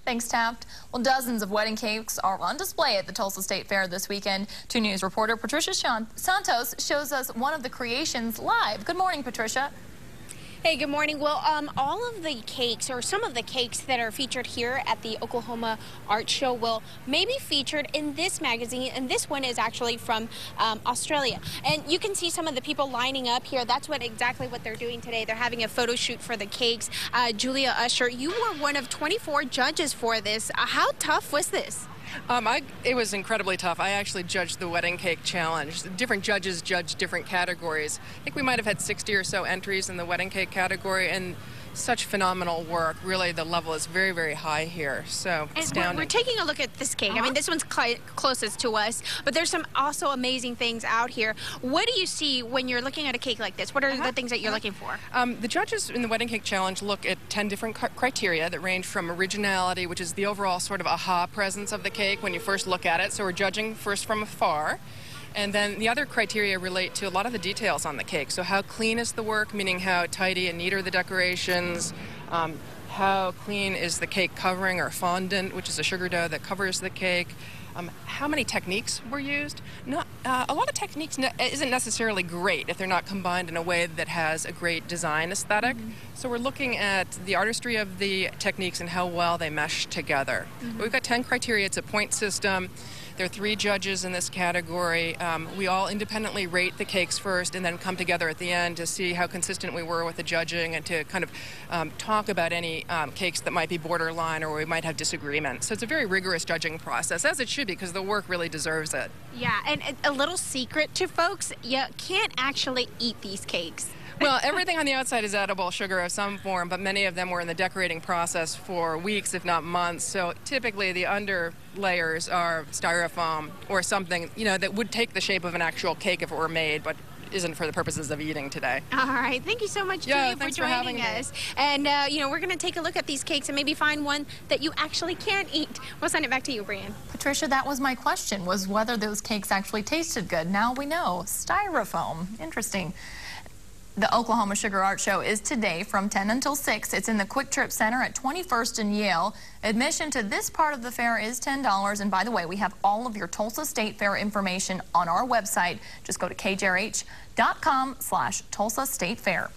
Thanks, Taft. Well, dozens of wedding cakes are on display at the Tulsa State Fair this weekend. 2 News reporter Patricia Santos shows us one of the creations live. Good morning, Patricia. Hey, good morning. Well, all of the cakes, or some of the cakes that are featured here at the Oklahoma Art Show will maybe featured in this magazine, and this one is actually from Australia. And you can see some of the people lining up here. That's exactly what they're doing today. They're having a photo shoot for the cakes. Julia Usher, you were one of 24 judges for this. How tough was this? It was incredibly tough. I actually judged the wedding cake challenge. Different judges judged different categories. I think we might have had 60 or so entries in the wedding cake category, and such phenomenal work. Really, the level is very, very high here. So astounding. We're taking a look at this cake. I mean, this one's closest to us, but there's some also amazing things out here. What do you see when you're looking at a cake like this? What are the things that you're looking for? The judges in the wedding cake challenge look at 10 different criteria that range from originality, which is the overall sort of aha presence of the cake when you first look at it. So we're judging first from afar. And then the other criteria relate to a lot of the details on the cake. So how clean is the work, meaning how tidy and neat are the decorations, how clean is the cake covering or fondant, which is a sugar dough that covers the cake, how many techniques were used. A lot of techniques isn't necessarily great if they're not combined in a way that has a great design aesthetic. So we're looking at the artistry of the techniques and how well they mesh together. We've got 10 criteria. It's a point system. There are 3 judges in this category. We all independently rate the cakes first and then come together at the end to see how consistent we were with the judging and to kind of talk about any cakes that might be borderline or we might have disagreement. So it's a very rigorous judging process, as it should be, because the work really deserves it. Yeah, and a little secret to folks, you can't actually eat these cakes. Well, everything on the outside is edible sugar of some form, but many of them were in the decorating process for weeks, if not months. So typically the under layers are styrofoam or something, that would take the shape of an actual cake if it were made, but isn't for the purposes of eating today. All right. Thank you so much, Julia, for joining us. And, we're going to take a look at these cakes and maybe find one that you actually can eat. We'll send it back to you, Brian. Patricia, that was my question, was whether those cakes actually tasted good. Now we know. Styrofoam. Interesting. The Oklahoma Sugar Art Show is today from 10 until 6. It's in the Quick Trip Center at 21st and Yale. Admission to this part of the fair is $10. And by the way, we have all of your Tulsa State Fair information on our website. Just go to kjrh.com/Tulsa State Fair.